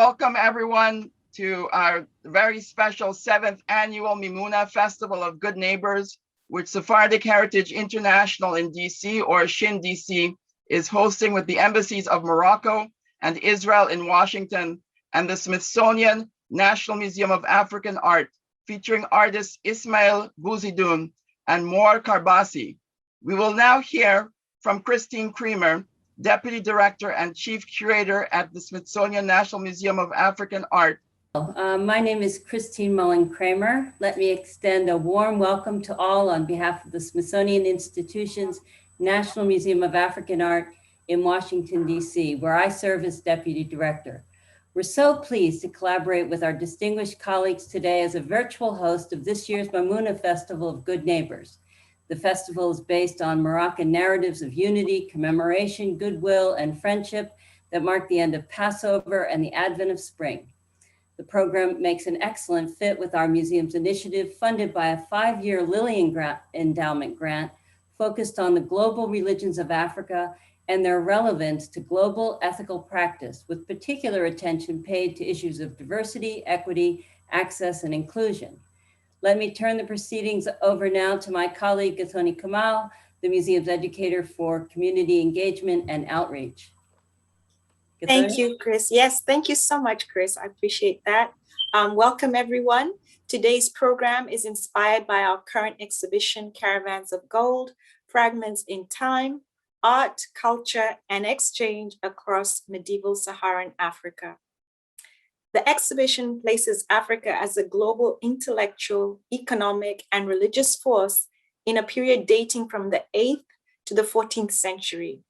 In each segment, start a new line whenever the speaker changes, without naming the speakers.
welcome everyone to our very special 7th annual Mimouna Festival of Good Neighbors, which Sephardic Heritage International in DC, or SHIN-DC, is hosting with the Embassies of Morocco and Israel in Washington, and the Smithsonian National Museum of African Art, featuring artists Ismail, Bouzidoune, and more Karbasi. We will now hear from Kreamer, Deputy Director and Chief Curator at the Smithsonian National Museum of African Art.
My name is Kreamer. Let me extend a warm welcome to all on behalf of the Smithsonian Institution's National Museum of African Art in Washington, DC, where I serve as Deputy Director. We're so pleased to collaborate with our distinguished colleagues today as a virtual host of this year's Mimouna Festival of Good Neighbors. The festival is based on Moroccan narratives of unity, commemoration, goodwill, and friendship that mark the end of Passover and the advent of spring. The program makes an excellent fit with our museum's initiative, funded by a 5-year Lillian Endowment grant focused on the global religions of Africa and their relevance to global ethical practice, with particular attention paid to issues of diversity, equity, access, and inclusion. Let me turn the proceedings over now to my colleague, Gathoni Kamau, the museum's educator for community engagement and outreach. Gathoni?
Thank you, Chris. Yes, thank you so much, Chris. I appreciate that. Welcome, everyone. Today's program is inspired by our current exhibition, Caravans of Gold, Fragments in Time, Art, Culture, and Exchange Across Medieval Saharan Africa. The exhibition places Africa as a global intellectual, economic, and religious force in a period dating from the 8th to the 14th century.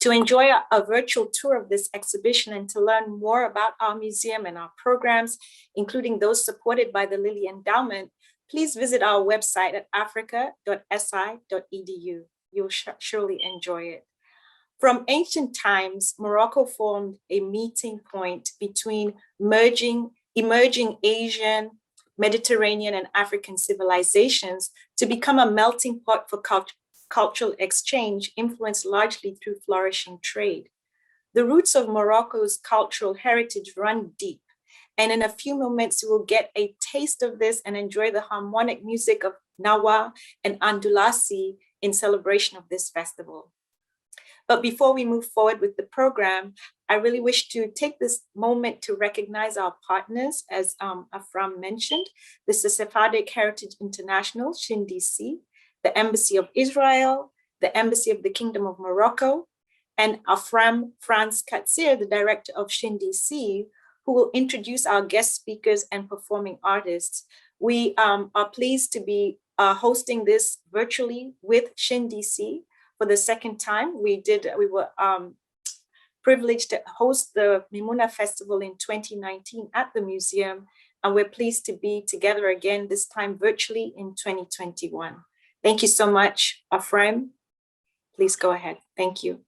To enjoy a virtual tour of this exhibition and to learn more about our museum and our programs, including those supported by the Lilly Endowment, please visit our website at africa.si.edu. You'll surely enjoy it. From ancient times, Morocco formed a meeting point between emerging Asian, Mediterranean, and African civilizations to become a melting pot for cultural exchange, influenced largely through flourishing trade. The roots of Morocco's cultural heritage run deep, and in a few moments, you will get a taste of this and enjoy the harmonic music of Gnawa and Andalusi in celebration of this festival. But before we move forward with the program, I really wish to take this moment to recognize our partners, as Afraim mentioned. This is Sephardic Heritage International, SHIN-DC, the Embassy of Israel, the Embassy of the Kingdom of Morocco, and Afraim Franz Katzir, the director of SHIN-DC, who will introduce our guest speakers and performing artists. We are pleased to be hosting this virtually with SHIN-DC. For the second time. We were privileged to host the Mimouna Festival in 2019 at the museum, and we're pleased to be together again, this time virtually in 2021. Thank you so much, Afraim. Please go ahead. Thank you.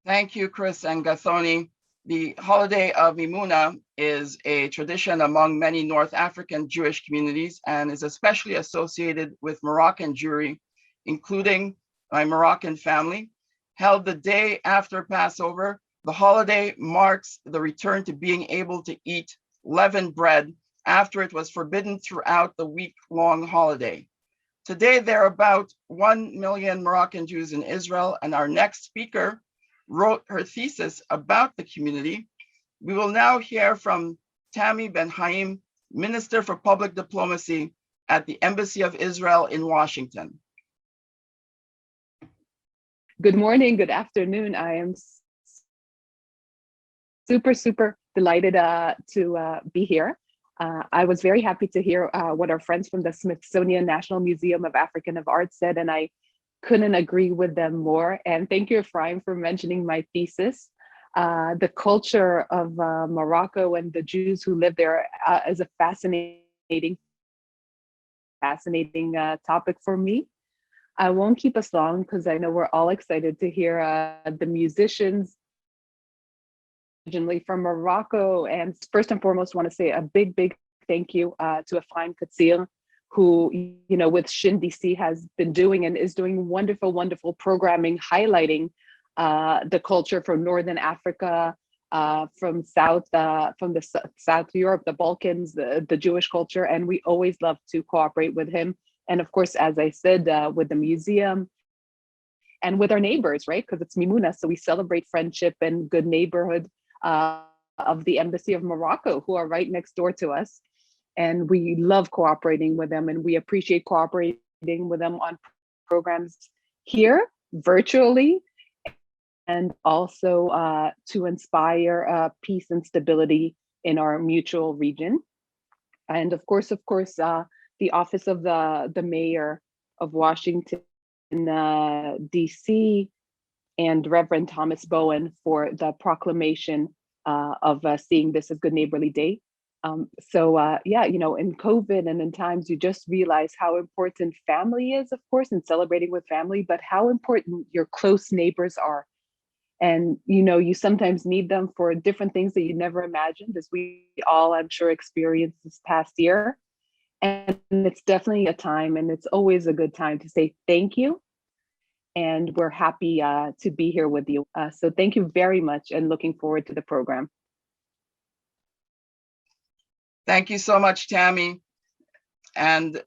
Thank you, Chris and Gathoni. The holiday of Mimouna is a tradition among many North African Jewish communities and is especially associated with Moroccan Jewry, including my Moroccan family. Held the day after Passover, the holiday marks the return to being able to eat leavened bread after it was forbidden throughout the week-long holiday. Today, there are about 1 million Moroccan Jews in Israel, and our next speaker wrote her thesis about the community. We will now hear from Tammy Ben-Haim, Minister for Public Diplomacy at the Embassy of Israel in Washington.
Good morning, good afternoon. I am super delighted to be here. I was very happy to hear what our friends from the Smithsonian National Museum of African Art said, and I couldn't agree with them more. And thank you, Afraim, for mentioning my thesis. The culture of Morocco and the Jews who live there is a fascinating topic for me. I won't keep us long because I know we're all excited to hear the musicians originally from Morocco. And first and foremost, want to say a big thank you to Afraim Katzir, who, you know, with SHIN-DC has been doing and is doing wonderful programming, highlighting the culture from Northern Africa, from South Europe, the Balkans, the Jewish culture, and we always love to cooperate with him. And of course, as I said, with the museum and with our neighbors, right? Because it's Mimouna, so we celebrate friendship and good neighborhood of the Embassy of Morocco, who are right next door to us. And we love cooperating with them, and we appreciate cooperating with them on programs here, virtually, and also to inspire peace and stability in our mutual region. And of course, the office of the mayor of Washington, DC, and Reverend Thomas Bowen for the proclamation of seeing this as Good Neighborly Day. Yeah, you know, in COVID and in times, you just realize how important family is, of course, and celebrating with family, but how important your close neighbors are. And, you know, you sometimes need them for different things that you never imagined, as we all, I'm sure, experienced this past year. And it's definitely a time, and it's always a good time to say thank you. And we're happy to be here with you. So thank you very much, and looking forward to the program.
Thank you so much, Tammy. And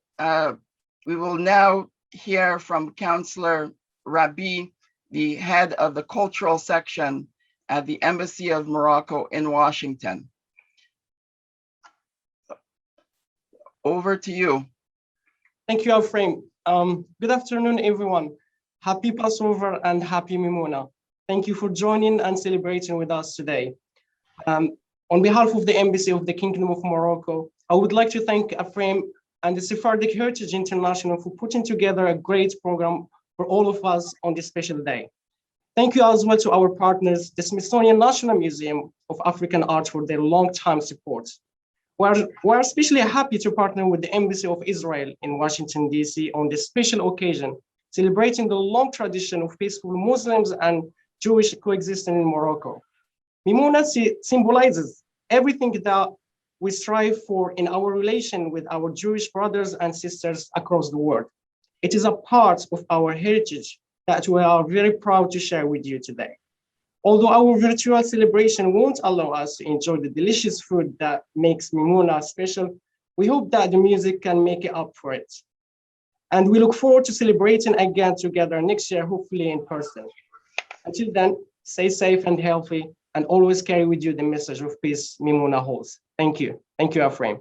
we will now hear from Councillor Rabii, the head of the cultural section at the Embassy of Morocco in Washington. Over to you.
Thank you, Afraim. Good afternoon, everyone. Happy Passover and happy Mimouna. Thank you for joining and celebrating with us today. On behalf of the Embassy of the Kingdom of Morocco, I would like to thank Afraim and the Sephardic Heritage International for putting together a great program for all of us on this special day. Thank you as well to our partners, the Smithsonian National Museum of African Art, for their long-time support. We're especially happy to partner with the Embassy of Israel in Washington, DC on this special occasion, celebrating the long tradition of peaceful Muslims and Jewish coexistence in Morocco. Mimouna symbolizes everything that we strive for in our relation with our Jewish brothers and sisters across the world. It is a part of our heritage that we are very proud to share with you today. Although our virtual celebration won't allow us to enjoy the delicious food that makes Mimouna special, we hope that the music can make it up for it. And we look forward to celebrating again together next year, hopefully in person. Until then, stay safe and healthy, and always carry with you the message of peace Mimouna holds. Thank you. Thank you, Afraim.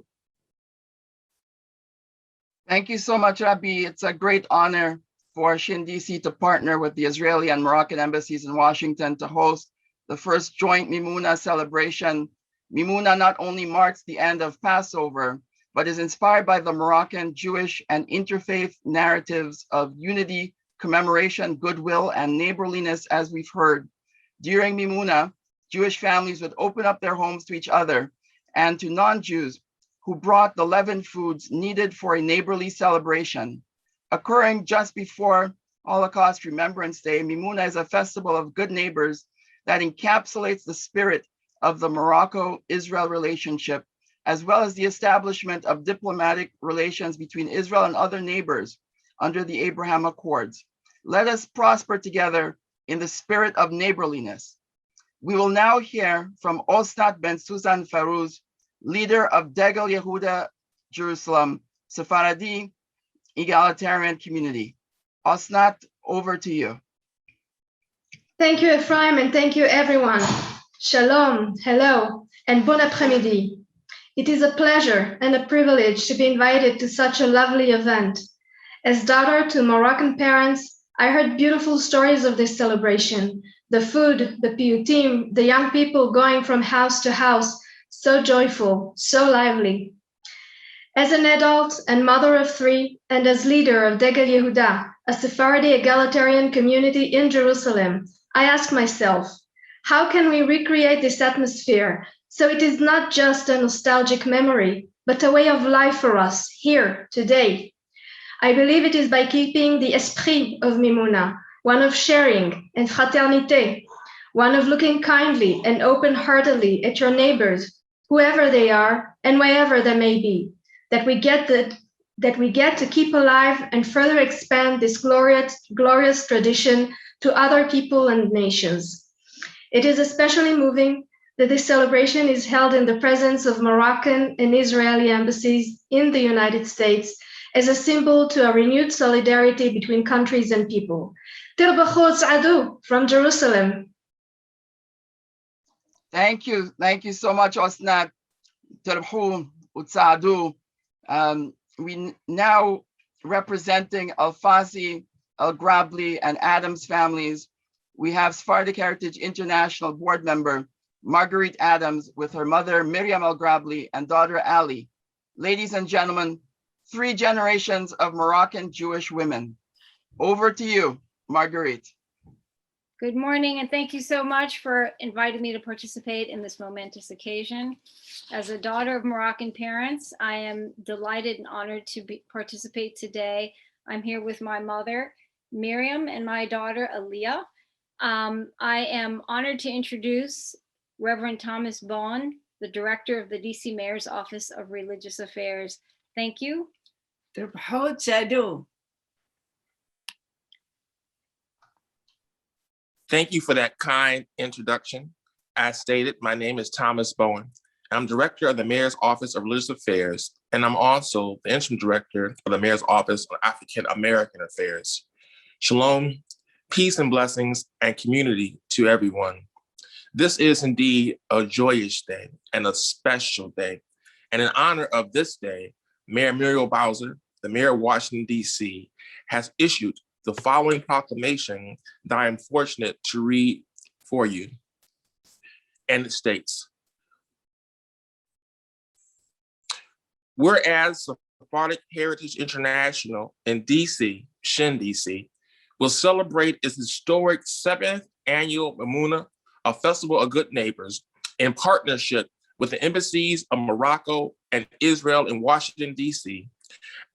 Thank you so much, Rabii. It's a great honor for SHIN-DC to partner with the Israeli and Moroccan embassies in Washington to host the first joint Mimouna celebration. Mimouna not only marks the end of Passover, but is inspired by the Moroccan, Jewish, and interfaith narratives of unity, commemoration, goodwill, and neighborliness, as we've heard. During Mimouna, Jewish families would open up their homes to each other and to non-Jews who brought the leavened foods needed for a neighborly celebration. Occurring just before Holocaust Remembrance Day, Mimouna is a festival of good neighbors that encapsulates the spirit of the Morocco-Israel relationship, as well as the establishment of diplomatic relations between Israel and other neighbors under the Abraham Accords. Let us prosper together in the spirit of neighborliness. We will now hear from Osnat Bensoussan Farouz, leader of Degel Yehuda, Jerusalem, Sepharadi Egalitarian community. Osnat, over to you.
Thank you, Afraim, and thank you, everyone. Shalom, hello, and bon après-midi. It is a pleasure and a privilege to be invited to such a lovely event. As daughter to Moroccan parents, I heard beautiful stories of this celebration. The food, the piyutim, the young people going from house to house, so joyful, so lively. As an adult and mother of three, and as leader of Degel Yehuda, a Sephardi egalitarian community in Jerusalem, I ask myself, how can we recreate this atmosphere so it is not just a nostalgic memory, but a way of life for us here, today? I believe it is by keeping the esprit of Mimouna, one of sharing and fraternité, one of looking kindly and open-heartedly at your neighbors, whoever they are and wherever they may be, that we get that we get to keep alive and further expand this glorious tradition to other people and nations. It is especially moving that this celebration is held in the presence of Moroccan and Israeli embassies in the United States as a symbol to a renewed solidarity between countries and people. Tirbakhot Saadu from Jerusalem.
Thank you so much, Osnat. Tirbakhot Saadu. We now representing Al-Fazi, Al-Grabli, and Adams families. We have Sephardic Heritage International board member, Marguerite Adams, with her mother, Miriam Al-Grabli, and daughter, Ali. Ladies and gentlemen, 3 generations of Moroccan Jewish women. Over to you, Marguerite.
Good morning, and thank you so much for inviting me to participate in this momentous occasion. As a daughter of Moroccan parents, I am delighted and honored to participate today. I'm here with my mother, Miriam, and my daughter, Aliyah. I am honored to introduce Reverend Thomas Bowen, the director of the DC Mayor's Office of Religious Affairs. Thank you.
Thank you for that kind introduction. As stated, my name is Thomas Bowen. I'm director of the Mayor's Office of Religious Affairs, and I'm also the interim director of the Mayor's Office of African American Affairs. Shalom, peace and blessings and community to everyone. This is indeed a joyous day and a special day. And in honor of this day, Mayor Muriel Bowser, the Mayor of Washington, D.C., has issued the following proclamation that I am fortunate to read for you. And it states, whereas Sephardic Heritage International in DC, SHIN-DC, will celebrate its historic 7th annual Mimouna, a festival of good neighbors, in partnership with the Embassies of Morocco and Israel in Washington, D.C.,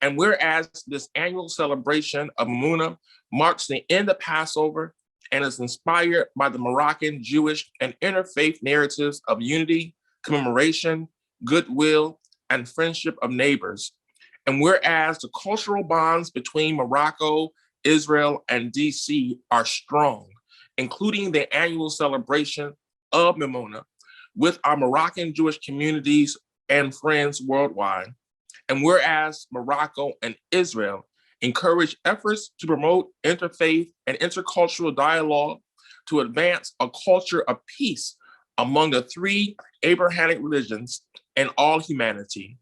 and whereas this annual celebration of Mimouna marks the end of Passover and is inspired by the Moroccan, Jewish, and interfaith narratives of unity, commemoration, goodwill, and friendship of neighbors, and whereas the cultural bonds between Morocco, Israel, and DC are strong, including the annual celebration of Mimouna with our Moroccan Jewish communities and friends worldwide, and whereas Morocco and Israel encourage efforts to promote interfaith and intercultural dialogue to advance a culture of peace among the 3 Abrahamic religions and all humanity,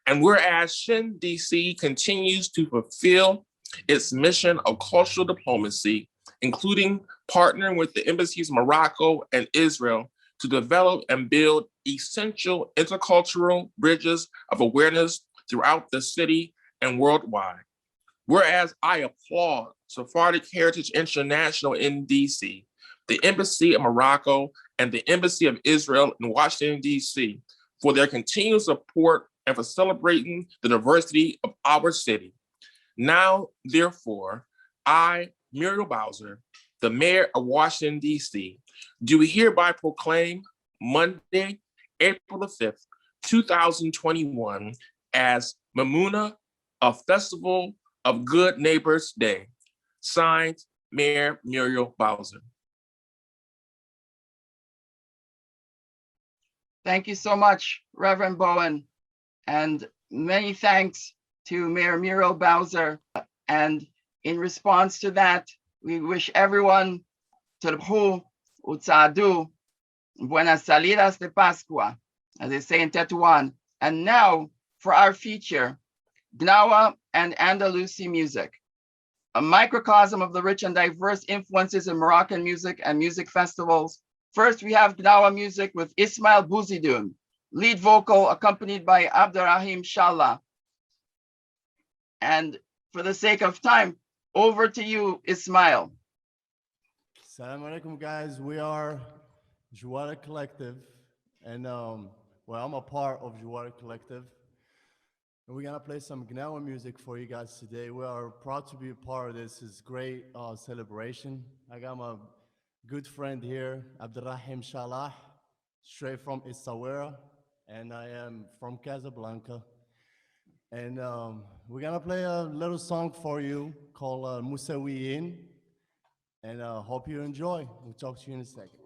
and whereas SHIN-DC continues to fulfill its mission of cultural diplomacy, including partnering with the embassies of Morocco and Israel to develop and build essential intercultural bridges of awareness throughout the city and worldwide. Whereas I applaud Sephardic Heritage International in DC, the Embassy of Morocco, and the Embassy of Israel in Washington, DC, for their continued support and for celebrating the diversity of our city. Now, therefore, I, Muriel Bowser, the Mayor of Washington, D.C., do hereby proclaim Monday, April the 5th, 2021, as Mimouna, a Festival of Good Neighbors Day. Signed, Mayor Muriel Bowser.
Thank you so much, Reverend Bowen, and many thanks to Mayor Muriel Bowser. And in response to that, we wish everyone Tirhu Utsadu, Buenas Salidas de Pascua, as they say in Tetuan. And now for our feature, Gnawa and Andalusi music, a microcosm of the rich and diverse influences in Moroccan music and music festivals. First, we have Gnawa music with Ismail Bouzidoune, lead vocal accompanied by Abderrahim Shallah. And for the sake of time, over to you, Ismail.
Assalamu alaikum, guys. We are Jouara Collective, and well, I'm a part of Jouara Collective. And we're gonna play some Gnawa music for you guys today. We are proud to be a part of this. It's great celebration. I got my good friend here, Abderrahim Shallah, straight from Essaouira, and I am from Casablanca. And we're gonna play a little song for you called Musawiyin, and hope you enjoy. We'll talk to you in a second.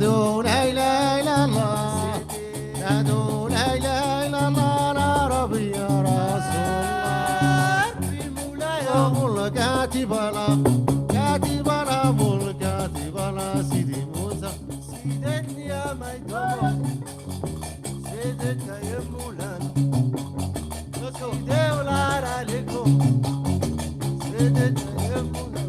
نادوا لا إله إلا الله نادوا لا إله إلا الله العربي يا رسول الله في مولاي أقول كاتب أنا سيدي موسى سيدتني يا ميدوم سيدتنا يا مولانا سيدي والعار عليكم سيدتنا يا مولانا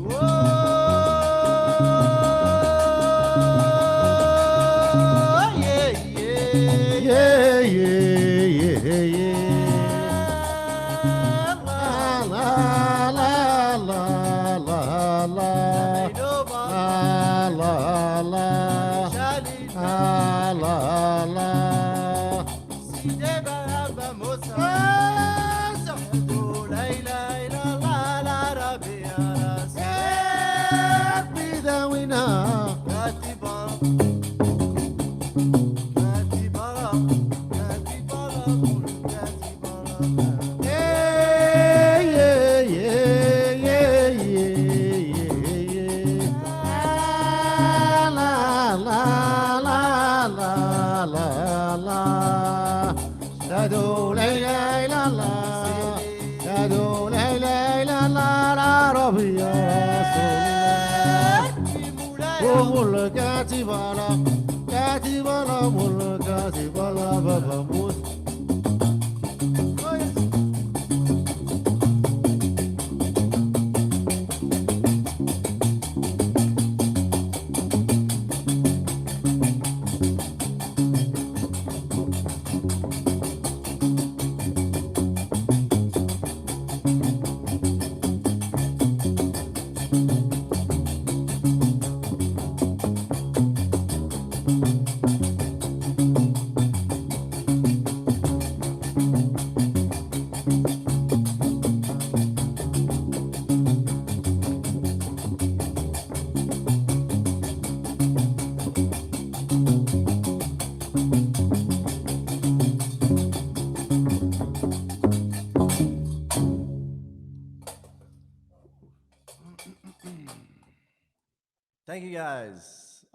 Thank you guys.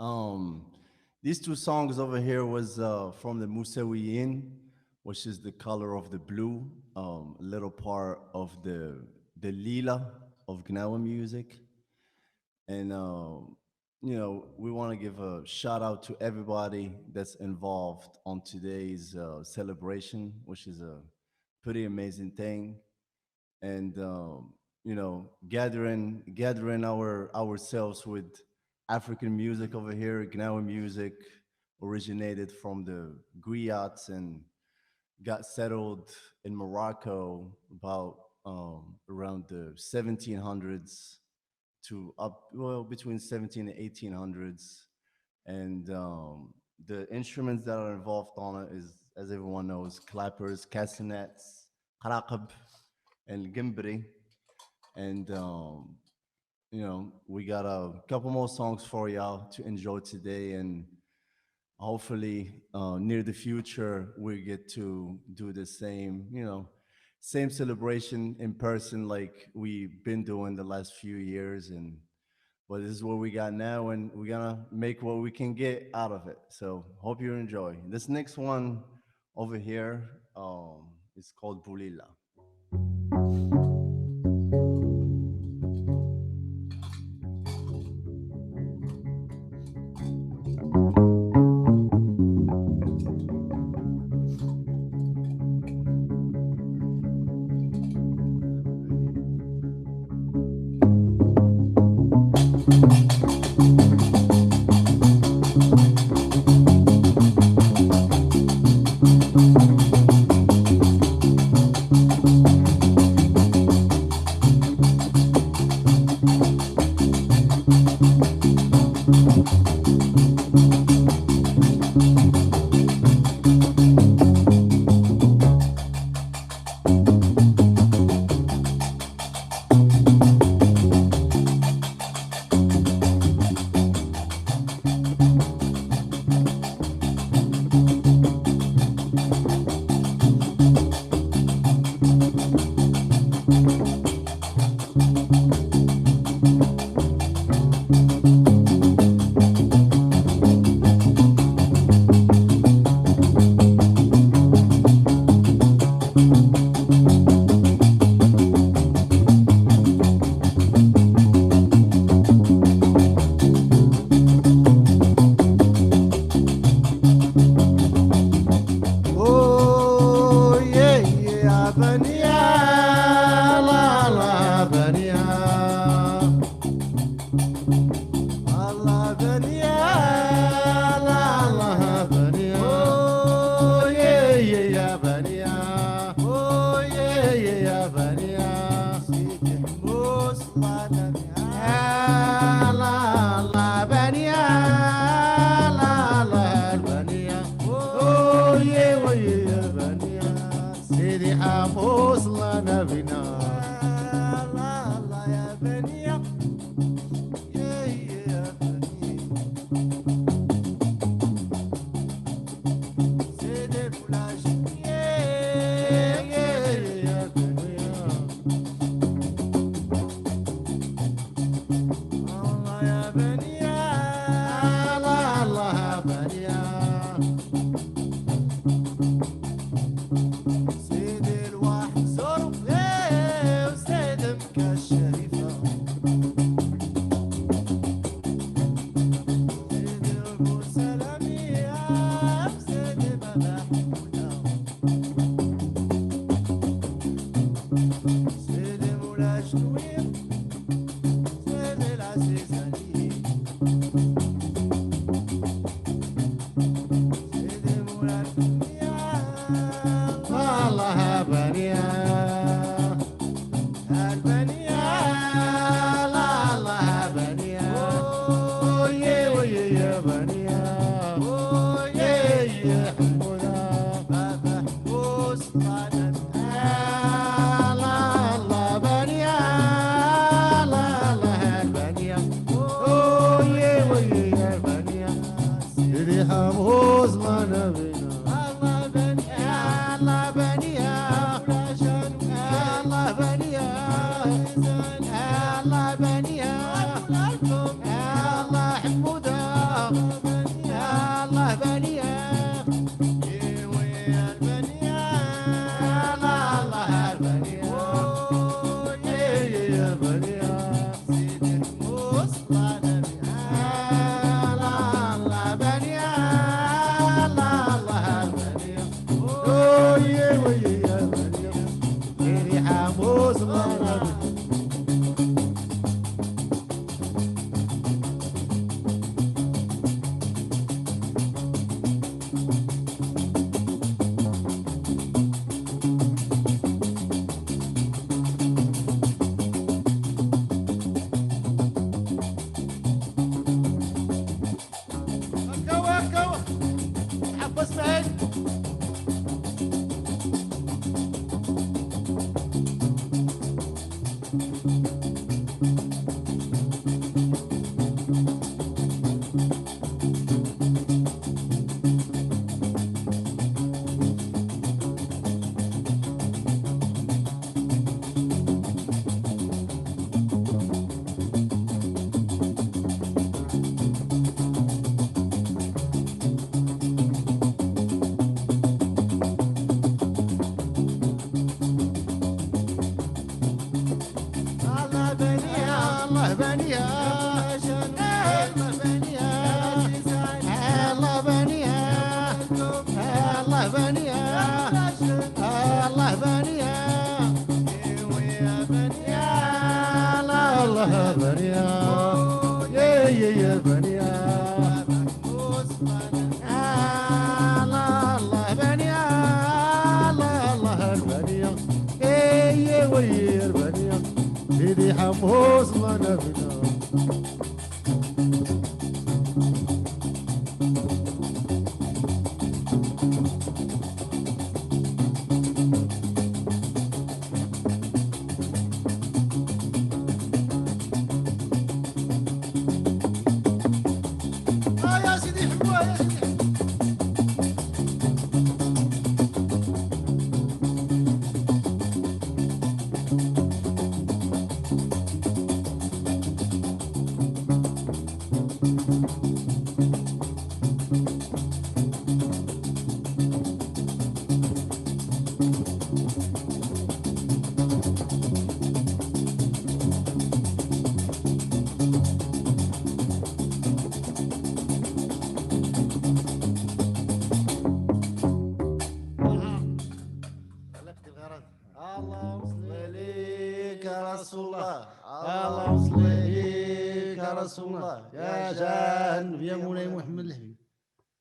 These two songs over here was from the Musawiyin, which is the color of the blue, a little part of the lila of Gnawa music. And you know, we want to give a shout out to everybody that's involved on today's celebration, which is a pretty amazing thing. And you know, gathering ourselves with African music over here. Gnawa music originated from the griots and got settled in Morocco about around the 1700s to between 17 and 1800s. And the instruments that are involved on it is, as everyone knows, clappers, castanets, qaraqab, and gimbri. And you know, we got a couple more songs for y'all to enjoy today, and hopefully near the future we get to do the same, you know, same celebration in person like we've been doing the last few years. And but this is what we got now, and we're gonna make what we can get out of it. So hope you enjoy. This next one over here is called Bulila.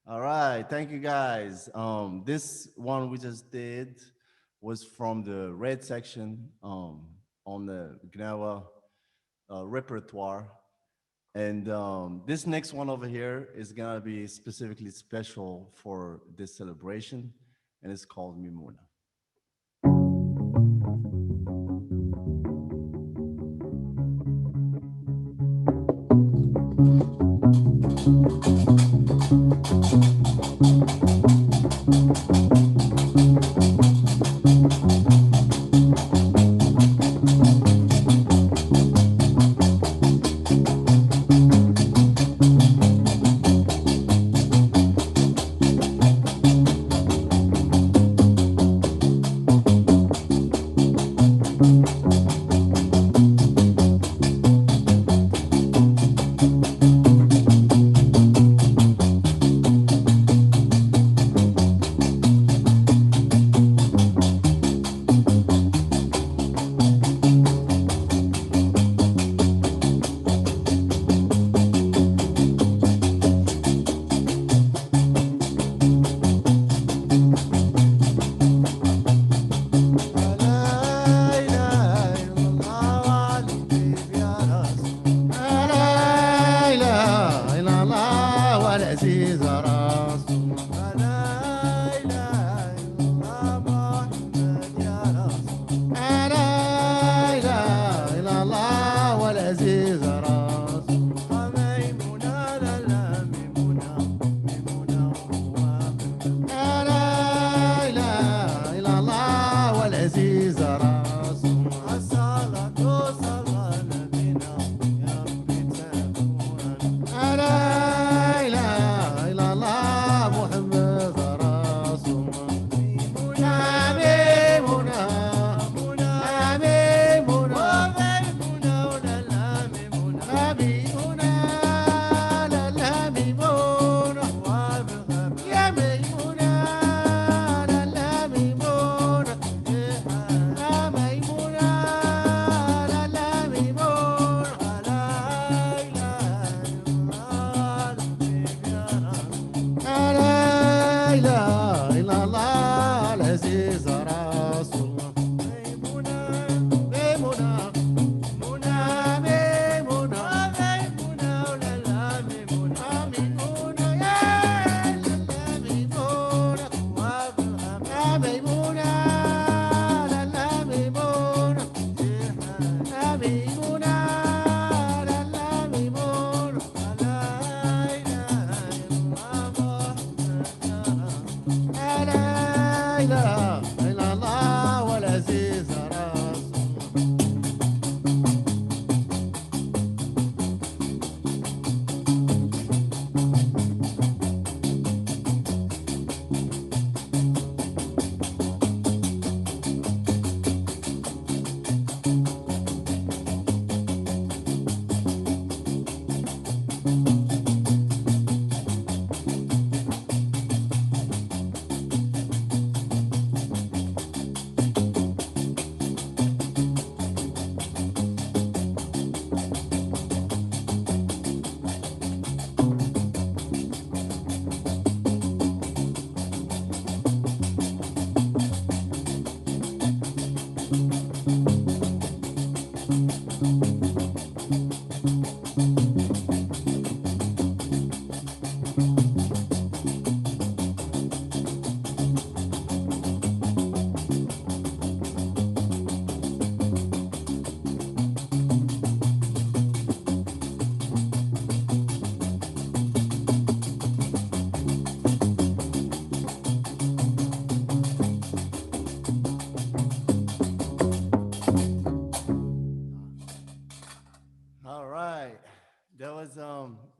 All right, thank you guys. This one we just did was from the red section on the Gnawa. repertoire. And this next one over here is gonna be specifically special for this celebration, and it's called Mimouna.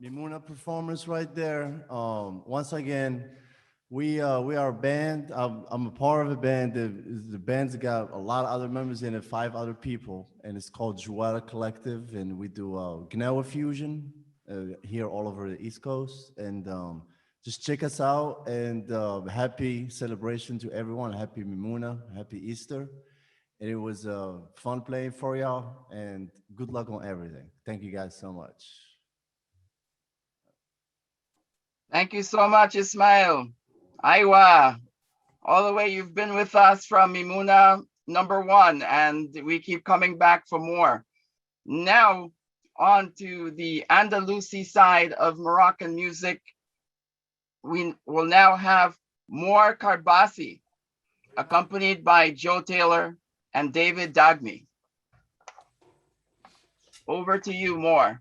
Mimouna performance right there. Once again, we are a band. I'm a part of a band. The band's got a lot of other members in it, 5 other people, and it's called Juara Collective, and we do Gnawa fusion here all over the East Coast. And just check us out, and happy celebration to everyone. Happy Mimouna, happy Easter. And it was fun playing for y'all, and good luck on everything. Thank you guys so much.
Thank you so much, Ismail. Aiwa, all the way you've been with us from Mimouna #1, and we keep coming back for more. Now on to the Andalusi side of Moroccan music, we will now have more Karbasi, accompanied by Joe Taylor and David Dagmi. Over to you, More.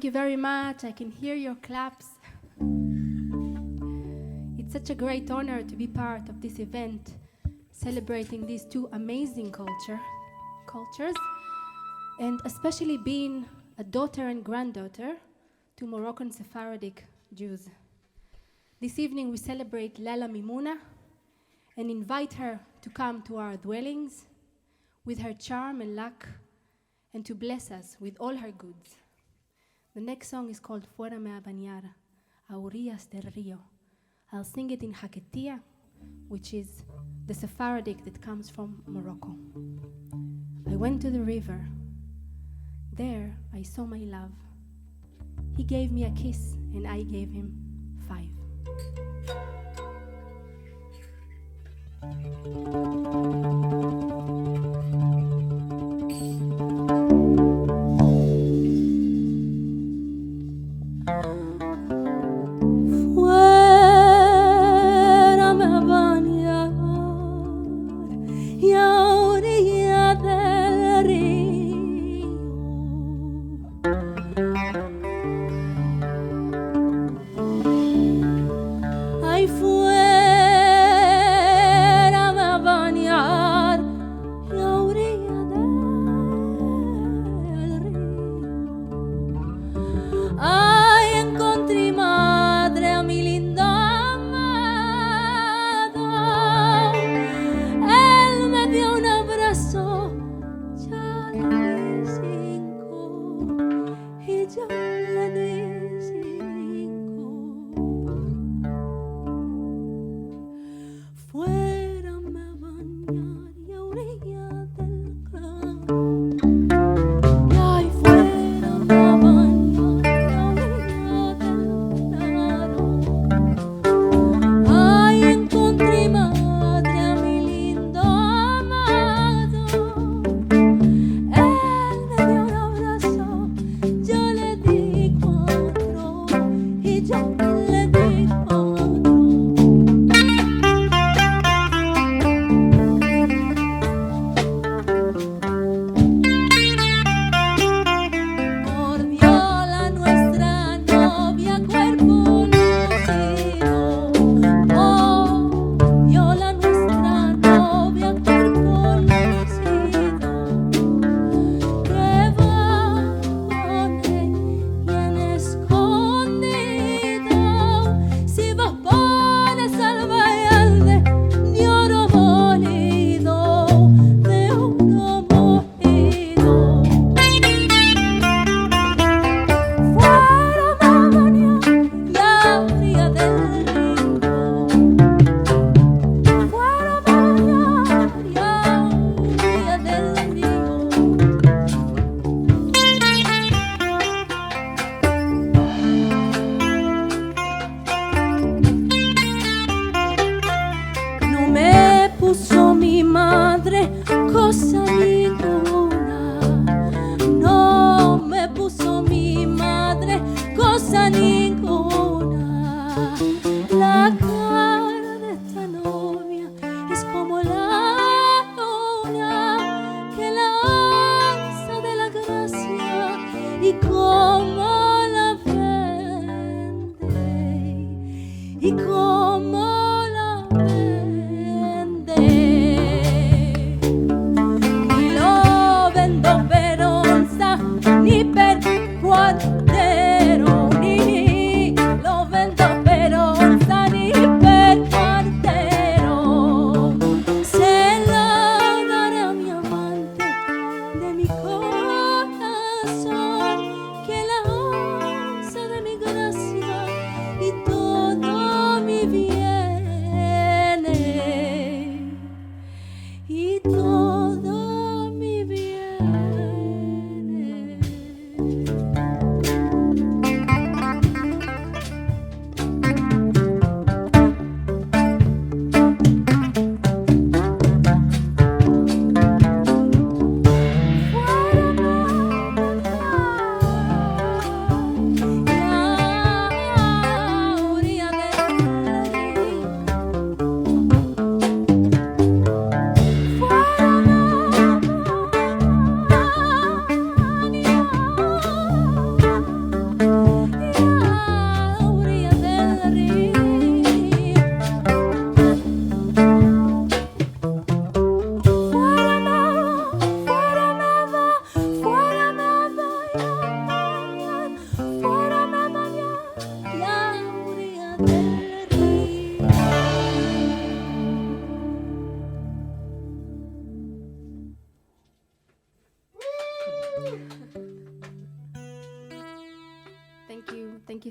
Thank you very much. I can hear your claps. It's such a great honor to be part of this event, celebrating these two amazing cultures, and especially being a daughter and granddaughter to Moroccan Sephardic Jews. This evening we celebrate Lala Mimouna and invite her to come to our dwellings with her charm and luck and to bless us with all her goods. The next song is called Fuera me a bañar, a orillas del río. I'll sing it in Haketia, which is the Sephardic that comes from Morocco. I went to the river. There I saw my love. He gave me a kiss and I gave him 5.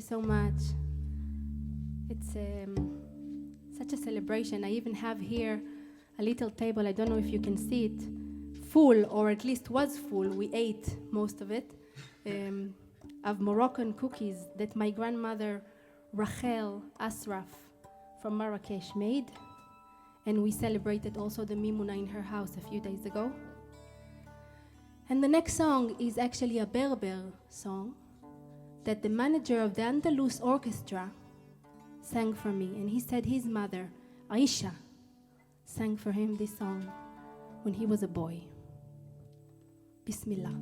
so much. It's such a celebration. I even have here a little table, I don't know if you can see it, full, or at least was full, we ate most of it, of Moroccan cookies that my grandmother Rachel Asraf from Marrakesh made. And we celebrated also the Mimouna in her house a few days ago. And the next song is actually a Berber song that the manager of the Andalus orchestra sang for me. And he said his mother, Aisha, sang for him this song when he was a boy. Bismillah.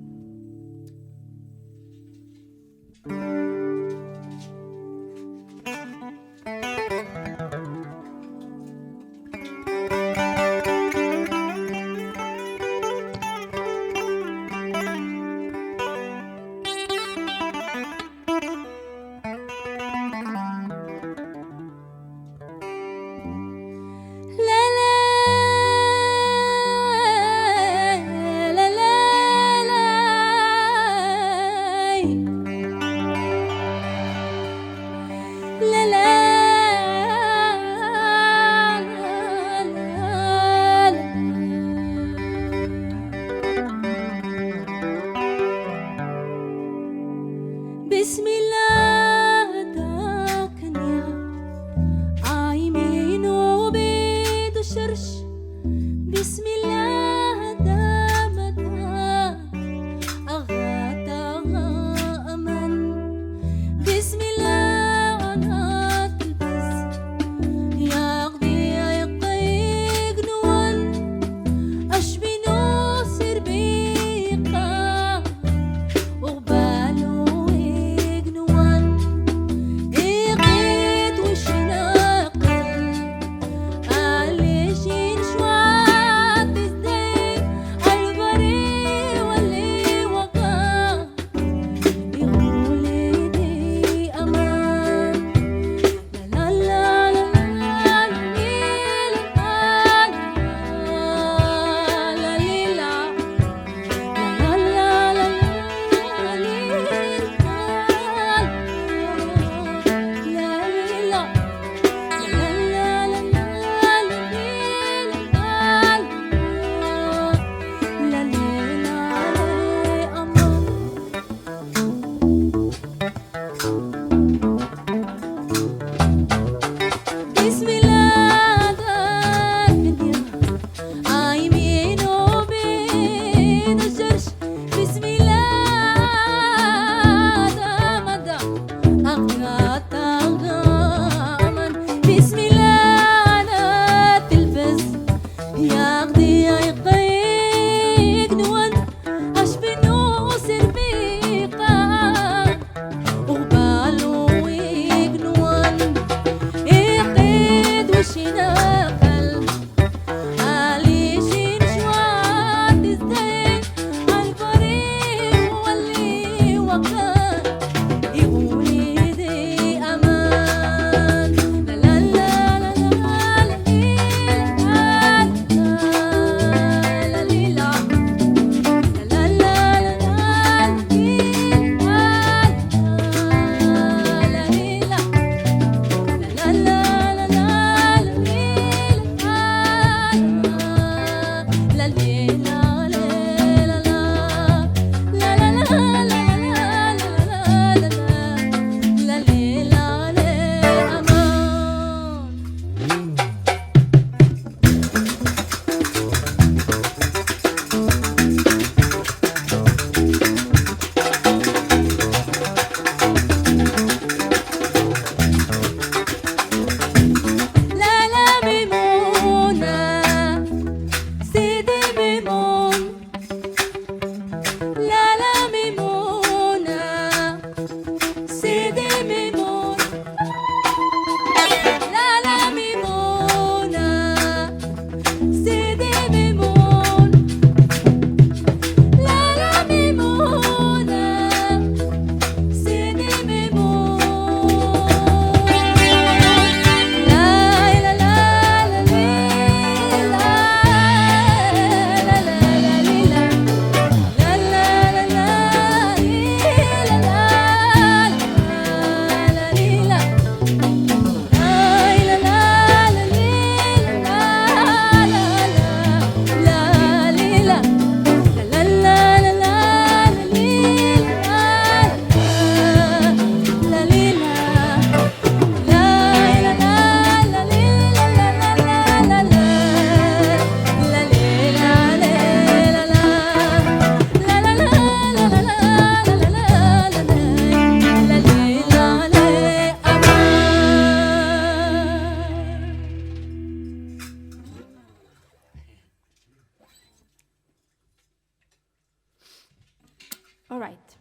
All right.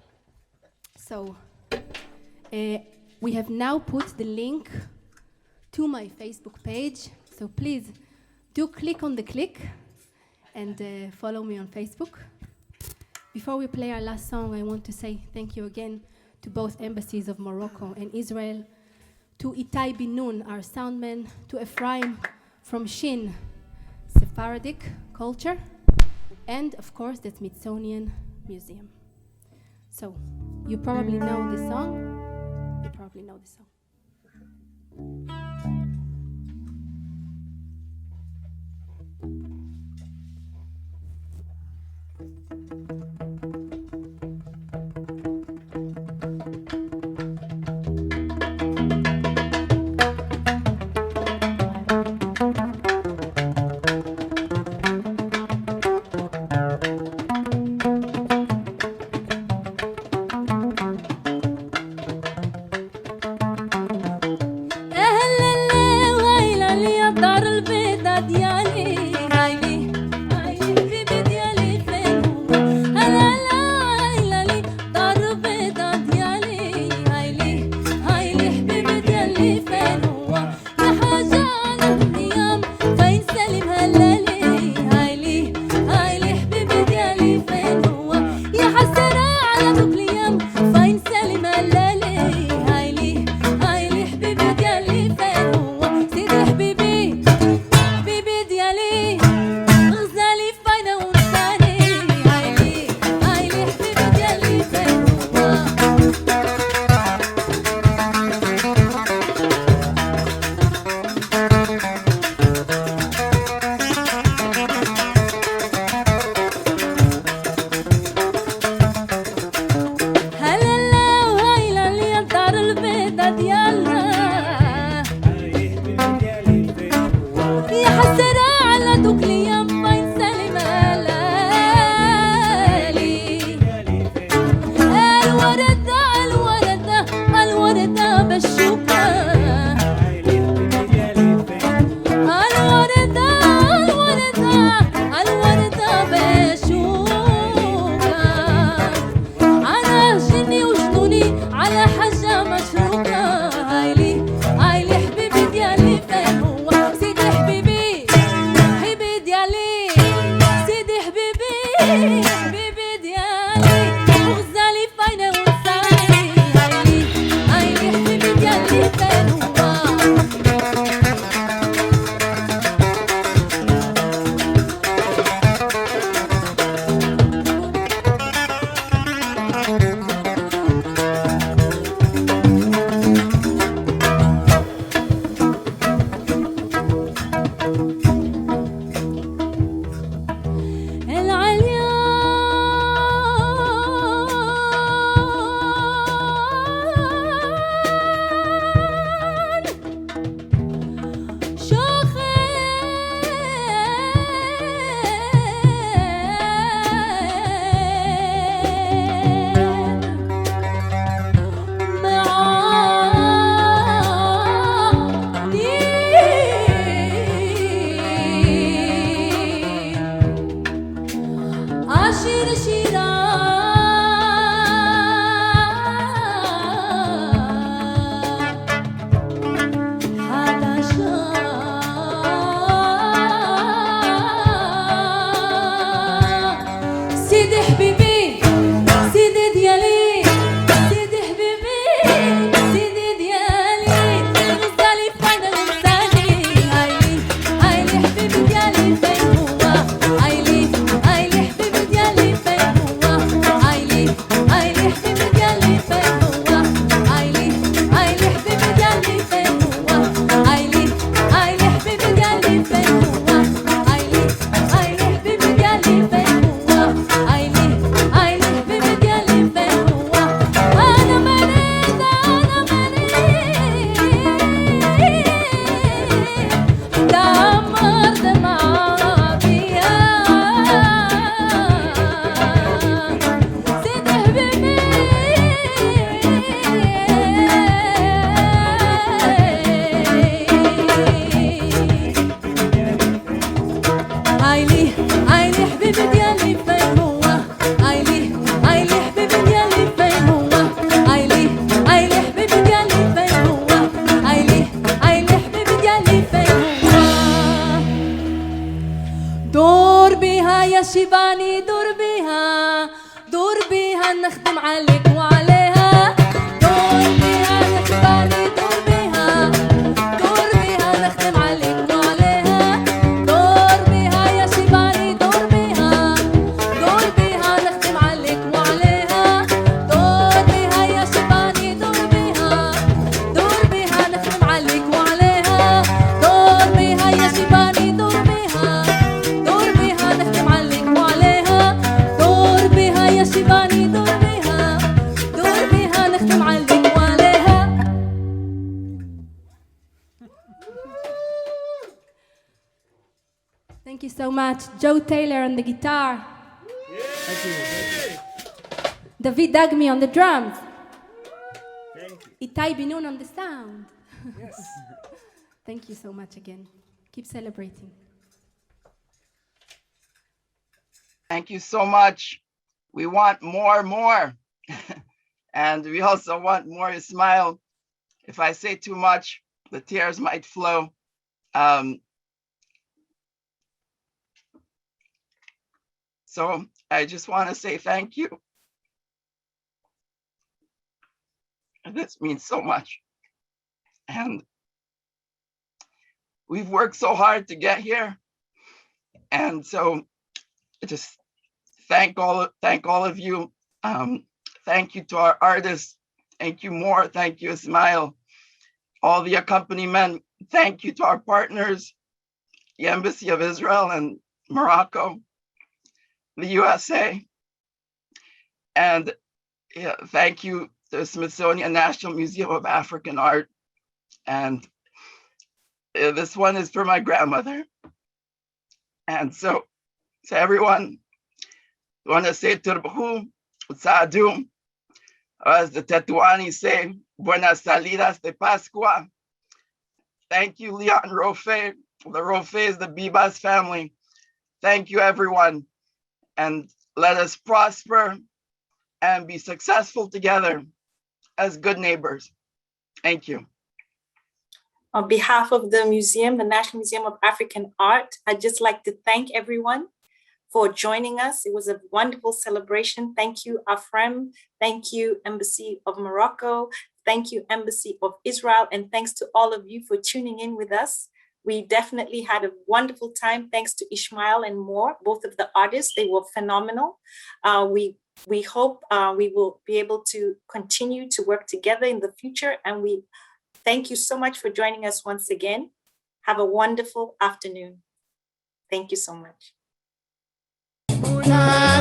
So we have now put the link to my Facebook page. So please do click on the click and follow me on Facebook. Before we play our last song, I want to say thank you again to both Embassies of Morocco and Israel, to Itai Bin-Nun, our soundman, to Afraim from SHIN, Sephardic Culture, and of course the Smithsonian Museum. So you probably know the song. You probably know the song.
أهلا
شيباني دور بيها نخدم عليك وعليها دور بيها شيباني دور بيها نخدم عليك وعليها دور بيها يا شيباني دور بيها نخدم عليك وعليها دور بيها يا شيباني دور بيها نخدم عليك وعليها دور بيها يا شيباني دور بيها نخدم عليك وعليها دور بيها يا شيباني دور بيها نخدم عليك وعليها. Thank you so much. Joe Taylor on the guitar.
Thank you.
David Dagmi on the drums. Itai Binoun on the sound.
Yes.
Thank you so much again. Keep celebrating.
Thank you so much. We want more. And we also want more Ismail. If I say too much, the tears might flow. So I just want to say thank you. This means so much. And we've worked so hard to get here. And so just thank all of you. Thank you to our artists. Thank you more. Thank you, Ismail. All the accompaniment. Thank you to our partners, the Embassy of Israel and Morocco, the USA. And thank you to the Smithsonian National Museum of African Art. And this one is for my grandmother. And so everyone, I want to say Turbahu, Utsadum, as the Tetuani say, Buenas salidas de Pascua. Thank you, Leon Rofe. The Rofe is the Bibas family. Thank you, everyone. And let us prosper and be successful together as good neighbors. Thank you.
On behalf of the museum, the National Museum of African Art, I'd just like to thank everyone for joining us. It was a wonderful celebration. Thank you, Afraim. Thank you, Embassy of Morocco. Thank you, Embassy of Israel. And thanks to all of you for tuning in with us. We definitely had a wonderful time. Thanks to Ismail and more, both of the artists. They were phenomenal. We hope we will be able to continue to work together in the future. And we thank you so much for joining us once again. Have a wonderful afternoon. Thank you so much.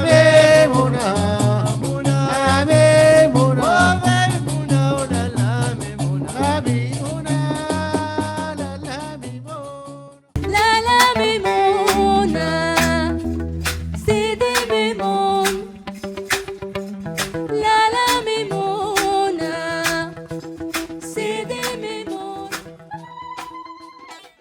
Mimouna.